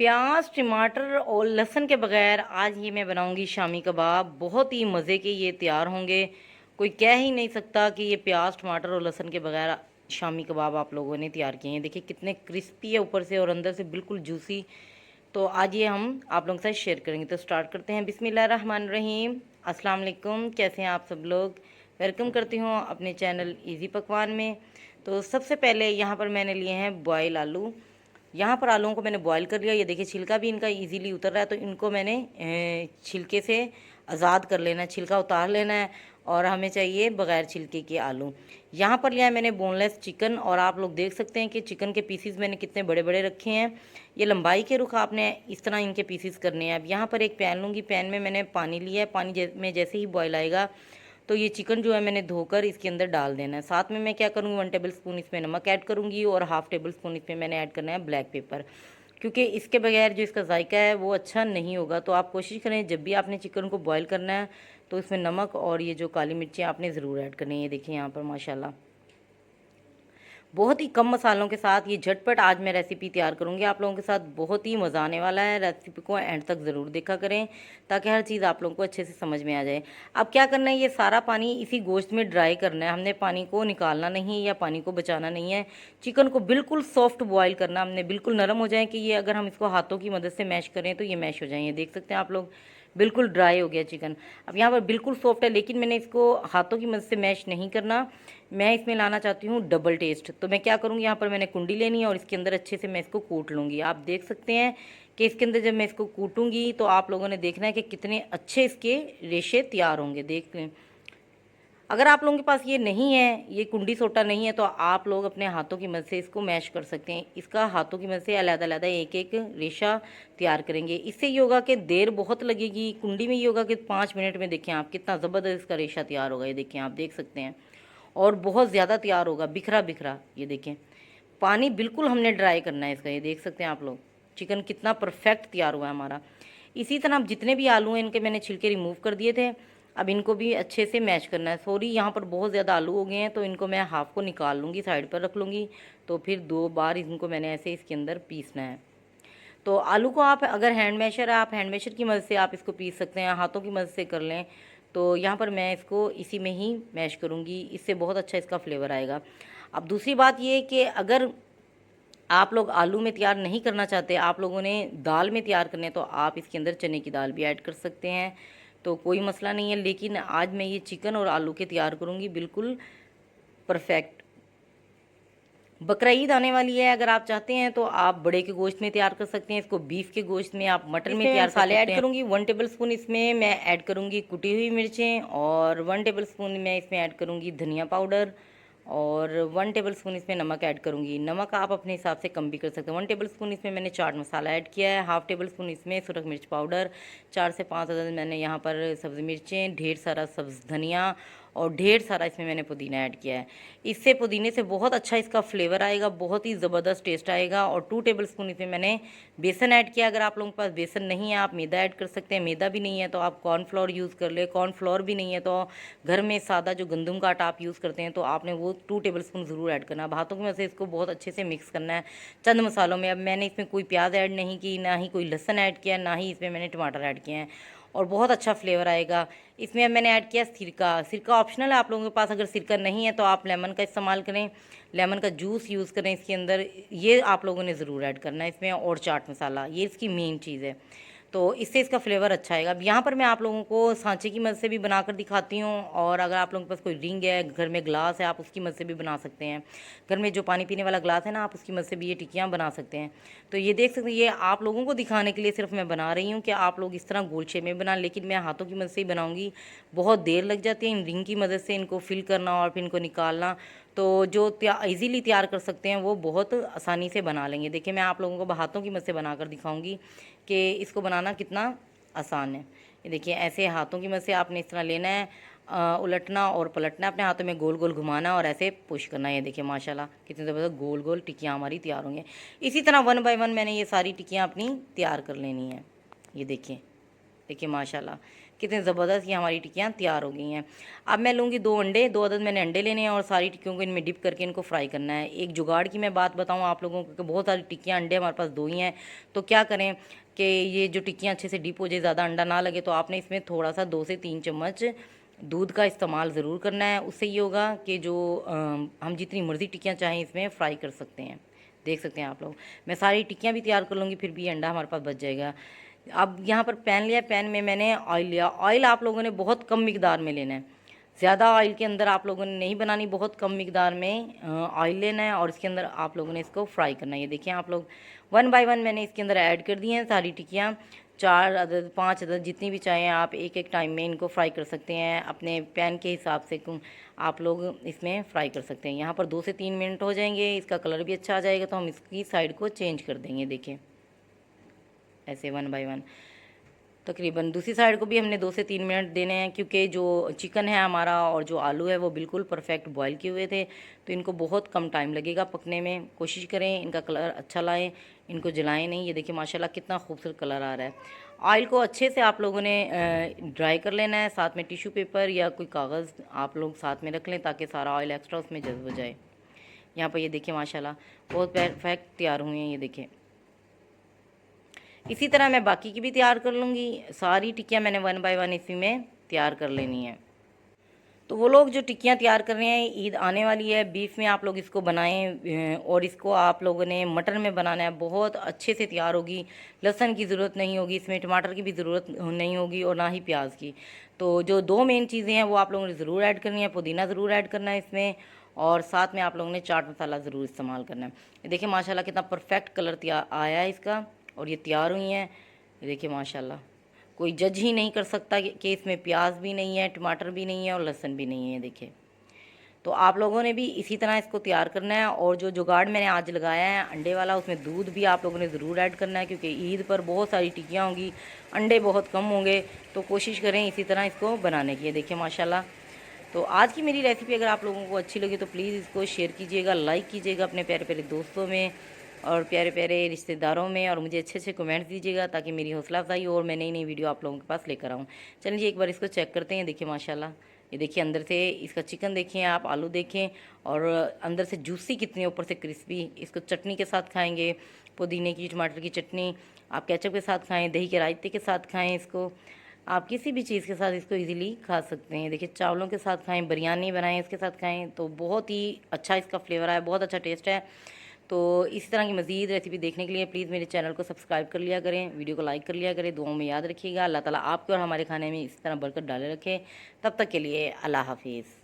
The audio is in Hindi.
प्याज टमाटर और लहसुन के बगैर आज ये मैं बनाऊंगी शामी कबाब। बहुत ही मज़े के ये तैयार होंगे। कोई कह ही नहीं सकता कि ये प्याज टमाटर और लहसुन के बगैर शामी कबाब आप लोगों ने तैयार किए हैं। देखिए कितने क्रिस्पी है ऊपर से और अंदर से बिल्कुल जूसी। तो आज ये हम आप लोगों के साथ शेयर करेंगे। तो स्टार्ट करते हैं। बिस्मिल्लाहिर्रहमानिर्रहीम। अस्सलाम वालेकुम, कैसे हैं आप सब लोग। वेलकम करती हूँ अपने चैनल इजी पकवान में। तो सबसे पहले यहाँ पर मैंने लिए हैं बॉयल आलू। यहाँ पर आलूओं को मैंने बॉईल कर लिया। ये देखिए छिलका भी इनका इजीली उतर रहा है। तो इनको मैंने छिलके से आज़ाद कर लेना है, छिलका उतार लेना है। और हमें चाहिए बग़ैर छिलके के आलू। यहाँ पर लिया है मैंने बोनलेस चिकन। और आप लोग देख सकते हैं कि चिकन के पीसीज मैंने कितने बड़े बड़े रखे हैं। ये लंबाई के रुख आपने इस तरह इनके पीसीज करने हैं। अब यहाँ पर एक पैन लूँगी। पैन में मैंने पानी लिया है। पानी में जैसे ही बॉयल आएगा तो ये चिकन जो है मैंने धोकर इसके अंदर डाल देना है। साथ में मैं क्या करूँगी, 1 टेबल स्पून इसमें नमक ऐड करूँगी और हाफ़ टेबल स्पून इसमें मैंने ऐड करना है ब्लैक पेपर, क्योंकि इसके बगैर जो इसका जायका है वो अच्छा नहीं होगा। तो आप कोशिश करें जब भी आपने चिकन को बॉईल करना है तो इसमें नमक और ये जो काली मिर्ची आपने ज़रूर ऐड करनी है। ये देखिए यहाँ पर माशाल्लाह बहुत ही कम मसालों के साथ ये झटपट आज मैं रेसिपी तैयार करूँगी आप लोगों के साथ। बहुत ही मज़ा आने वाला है। रेसिपी को एंड तक ज़रूर देखा करें ताकि हर चीज़ आप लोगों को अच्छे से समझ में आ जाए। अब क्या करना है, ये सारा पानी इसी गोश्त में ड्राई करना है। हमने पानी को निकालना नहीं है या पानी को बचाना नहीं है। चिकन को बिल्कुल सॉफ्ट बॉयल करना हमने, बिल्कुल नरम हो जाए कि ये अगर हम इसको हाथों की मदद से मैश करें तो ये मैश हो जाएंगे। देख सकते हैं आप लोग बिल्कुल ड्राई हो गया चिकन। अब यहाँ पर बिल्कुल सॉफ्ट है, लेकिन मैंने इसको हाथों की मदद से मैश नहीं करना। मैं इसमें लाना चाहती हूँ डबल टेस्ट। तो मैं क्या करूँगी, यहाँ पर मैंने कुंडी लेनी है और इसके अंदर अच्छे से मैं इसको कूट लूँगी। आप देख सकते हैं कि इसके अंदर जब मैं इसको कूटूँगी तो आप लोगों ने देखना है कि कितने अच्छे इसके रेशे तैयार होंगे। देख लें, अगर आप लोगों के पास ये नहीं है, ये कुंडी सोटा नहीं है, तो आप लोग अपने हाथों की मदद से इसको मैश कर सकते हैं। इसका हाथों की मदद से अलग-अलग एक एक रेशा तैयार करेंगे। इससे ये होगा कि देर बहुत लगेगी। कुंडी में ये होगा कि 5 मिनट में देखें आप कितना ज़बरदस्त इसका रेशा तैयार होगा। ये देखें, आप देख सकते हैं, और बहुत ज़्यादा तैयार होगा, बिखरा बिखरा। ये देखें, पानी बिल्कुल हमने ड्राई करना है इसका। ये देख सकते हैं आप लोग चिकन कितना परफेक्ट तैयार हुआ है हमारा। इसी तरह जितने भी आलू हैं इनके मैंने छिलके रिमूव कर दिए थे। अब इनको भी अच्छे से मैश करना है। सॉरी, यहाँ पर बहुत ज़्यादा आलू हो गए हैं तो इनको मैं हाफ़ को निकाल लूँगी, साइड पर रख लूँगी। तो फिर 2 बार इनको मैंने ऐसे इसके अंदर पीसना है। तो आलू को आप अगर हैंड मैशर है, आप हैंड मैशर की मदद से आप इसको पीस सकते हैं, हाथों की मदद से कर लें। तो यहाँ पर मैं इसको इसी में ही मैश करूँगी, इससे बहुत अच्छा इसका फ्लेवर आएगा। अब दूसरी बात ये कि अगर आप लोग आलू में तैयार नहीं करना चाहते, आप लोगों ने दाल में तैयार करने, तो आप इसके अंदर चने की दाल भी ऐड कर सकते हैं, तो कोई मसला नहीं है। लेकिन आज मैं ये चिकन और आलू के तैयार करूँगी बिल्कुल परफेक्ट। बकरा ईद आने वाली है, अगर आप चाहते हैं तो आप बड़े के गोश्त में तैयार कर सकते हैं इसको, बीफ के गोश्त में, आप मटन में तैयार मसाले ऐड करूँगी। 1 टेबल स्पून इसमें मैं ऐड करूँगी कुटी हुई मिर्चें, और 1 टेबल स्पून मैं इसमें ऐड करूँगी धनिया पाउडर, और 1 टेबल स्पून इसमें नमक ऐड करूँगी। नमक आप अपने हिसाब से कम भी कर सकते हैं। 1 टेबल स्पून इसमें मैंने चाट मसाला ऐड किया है। हाफ़ टेबल स्पून इसमें सुरख मिर्च पाउडर, 4 से 5 अदद मैंने यहाँ पर सब्ज़ी मिर्चें, ढेर सारा सब्ज़ धनिया, और ढेर सारा इसमें मैंने पुदीना ऐड किया है। इससे पुदीने से बहुत अच्छा इसका फ्लेवर आएगा, बहुत ही ज़बरदस्त टेस्ट आएगा। और 2 टेबल स्पून इसमें मैंने बेसन ऐड किया। अगर आप लोगों के पास बेसन नहीं है, आप मैदा ऐड कर सकते हैं। मैदा भी नहीं है तो आप कॉर्नफ्लोर यूज़ कर ले। कॉर्नफ्लोर भी नहीं है तो घर में सादा जो गंदम का आटा आप यूज़ करते हैं तो आपने वो 2 टेबल स्पून ज़रूर ऐड करना। अब हाथों की मदद से इसको बहुत अच्छे से मिक्स करना है चंद मसालों में। अब मैंने इसमें कोई प्याज ऐड नहीं की, ना ही कोई लहसुन ऐड किया, ना ही इसमें मैंने टमाटर ऐड किए हैं, और बहुत अच्छा फ्लेवर आएगा इसमें। अब मैंने ऐड किया सिरका। सिरका ऑप्शनल है, आप लोगों के पास अगर सिरका नहीं है तो आप लेमन का इस्तेमाल करें, लेमन का जूस यूज़ करें इसके अंदर। ये आप लोगों ने ज़रूर ऐड करना है इसमें, और चाट मसाला, ये इसकी मेन चीज़ है। तो इससे इसका फ्लेवर अच्छा आएगा। अब यहाँ पर मैं आप लोगों को सांचे की मदद से भी बनाकर दिखाती हूँ, और अगर आप लोगों के पास कोई रिंग है, घर में ग्लास है, आप उसकी मदद से भी बना सकते हैं। घर में जो पानी पीने वाला ग्लास है ना, आप उसकी मदद से भी ये टिक्कियाँ बना सकते हैं। तो ये देख सकते हैं, ये आप लोगों को दिखाने के लिए सिर्फ मैं बना रही हूँ कि आप लोग इस तरह गोल शेप में बनाएं, लेकिन मैं हाथों की मदद से ही बनाऊँगी। बहुत देर लग जाती है इन रिंग की मदद से इनको फिल करना और फिर इनको निकालना। तो जो ईज़िली तैयार कर सकते हैं वो बहुत आसानी से बना लेंगे। देखिए, मैं आप लोगों को हाथों की मदद से बनाकर दिखाऊंगी कि इसको बनाना कितना आसान है। ये देखिए, ऐसे हाथों की मदद से आपने इस तरह लेना है, उलटना और पलटना, अपने हाथों में गोल गोल घुमाना और ऐसे पुश करना। ये देखिए माशाल्लाह कितनी ज़बरदस्त गोल गोल टिक्कियाँ हमारी तैयार होंगी। इसी तरह 1 बाय 1 मैंने ये सारी टिक्कियाँ अपनी तैयार कर लेनी है। ये देखिए, देखिए माशाल्लाह कितने ज़बरदस्त ये हमारी टिक्कियाँ तैयार हो गई हैं। अब मैं लूँगी 2 अंडे, 2 अदद मैंने अंडे लेने हैं और सारी टिक्कियों को इनमें डिप करके इनको फ्राई करना है। एक जुगाड़ की मैं बात बताऊँ आप लोगों को कि बहुत सारी टिक्कियाँ अंडे हमारे पास 2 ही हैं, तो क्या करें कि ये जो टिक्कियाँ अच्छे से डिप हो जाए, ज़्यादा अंडा ना लगे, तो आपने इसमें थोड़ा सा 2 से 3 चम्मच दूध का इस्तेमाल ज़रूर करना है। उससे ये होगा कि जो हम जितनी मर्ज़ी टिक्कियाँ चाहें इसमें फ्राई कर सकते हैं। देख सकते हैं आप लोग, मैं सारी टिक्कियाँ भी तैयार कर लूँगी, फिर भी अंडा हमारे पास बच जाएगा। अब यहाँ पर पैन लिया, पैन में मैंने ऑयल लिया। ऑयल आप लोगों ने बहुत कम मिकदार में लेना है, ज़्यादा ऑयल के अंदर आप लोगों ने नहीं बनानी, बहुत कम मिकदार में ऑयल लेना है और इसके अंदर आप लोगों ने इसको फ्राई करना है। ये देखिए आप लोग, 1 बाय 1 मैंने इसके अंदर ऐड कर दी हैं सारी टिक्कियाँ। 4 अदद, 5 अदद, जितनी भी चाहें आप एक एक टाइम में इनको फ्राई कर सकते हैं, अपने पैन के हिसाब से आप लोग इसमें फ्राई कर सकते हैं। यहाँ पर 2 से 3 मिनट हो जाएंगे, इसका कलर भी अच्छा आ जाएगा, तो हम इसकी साइड को चेंज कर देंगे। देखिए ऐसे 1 बाय 1 तकरीबन दूसरी साइड को भी हमने 2 से 3 मिनट देने हैं, क्योंकि जो चिकन है हमारा और जो आलू है वो बिल्कुल परफेक्ट बॉईल किए हुए थे, तो इनको बहुत कम टाइम लगेगा पकने में। कोशिश करें इनका कलर अच्छा लाएं, इनको जलाएं नहीं। ये देखिए माशाल्लाह कितना खूबसूरत कलर आ रहा है। ऑयल को अच्छे से आप लोगों ने ड्राई कर लेना है, साथ में टिश्यू पेपर या कोई कागज़ आप लोग साथ में रख लें ताकि सारा ऑयल एक्स्ट्रा उसमें जज्ब हो जाए। यहाँ पर ये देखिए माशाल्लाह बहुत परफेक्ट तैयार हुए हैं। ये देखें, इसी तरह मैं बाकी की भी तैयार कर लूँगी। सारी टिक्कियाँ मैंने 1 बाय 1 इसी में तैयार कर लेनी है। तो वो लोग जो टिक्कियाँ तैयार कर रहे हैं, ईद आने वाली है, बीफ में आप लोग इसको बनाएं और इसको आप लोगों ने मटर में बनाना है, बहुत अच्छे से तैयार होगी। लहसुन की ज़रूरत नहीं होगी इसमें, टमाटर की भी ज़रूरत नहीं होगी और ना ही प्याज की। तो जो 2 मेन चीज़ें हैं वो आप लोगों ने ज़रूर ऐड करनी है। पुदीना ज़रूर ऐड करना है इसमें और साथ में आप लोगों ने चाट मसाला ज़रूर इस्तेमाल करना है। ये देखिए माशाल्लाह कितना परफेक्ट कलर आया है इसका और ये तैयार हुई हैं। ये देखिए माशाल्लाह कोई जज ही नहीं कर सकता कि इसमें प्याज भी नहीं है, टमाटर भी नहीं है और लहसुन भी नहीं है। देखिए, तो आप लोगों ने भी इसी तरह इसको तैयार करना है। और जो जुगाड़ मैंने आज लगाया है अंडे वाला, उसमें दूध भी आप लोगों ने ज़रूर ऐड करना है, क्योंकि ईद पर बहुत सारी टिक्कियाँ होंगी, अंडे बहुत कम होंगे, तो कोशिश करें इसी तरह इसको बनाने की। देखिए माशाल्लाह, तो आज की मेरी रेसिपी अगर आप लोगों को अच्छी लगी तो प्लीज़ इसको शेयर कीजिएगा, लाइक कीजिएगा अपने प्यारे प्यारे दोस्तों में और प्यारे प्यारे रिश्तेदारों में, और मुझे अच्छे अच्छे कमेंट्स दीजिएगा ताकि मेरी हौसला अफजाई हो और मैं नई नई वीडियो आप लोगों के पास लेकर आऊँ। चलिए एक बार इसको चेक करते हैं। देखिए माशाल्लाह, ये देखिए अंदर से इसका चिकन देखें आप, आलू देखें और अंदर से जूसी कितनी, ऊपर से क्रिस्पी। इसको चटनी के साथ खाएँगे, पुदीने की, टमाटर की चटनी, आप केचप के साथ खाएँ, दही के रायते के साथ खाएँ, इसको आप किसी भी चीज़ के साथ इसको इजीली खा सकते हैं। देखिए चावलों के साथ खाएं, बिरयानी बनाएं इसके साथ खाएं, तो बहुत ही अच्छा इसका फ्लेवर है, बहुत अच्छा टेस्ट है। तो इसी तरह की मज़ीद रेसिपी देखने के लिए प्लीज़ मेरे चैनल को सब्सक्राइब कर लिया करें, वीडियो को लाइक कर लिया करें, दुआओं में याद रखिएगा। अल्लाह ताला आपके और हमारे खाने में इस तरह बरकत डाले रखे। तब तक के लिए अल्लाह हाफिज़।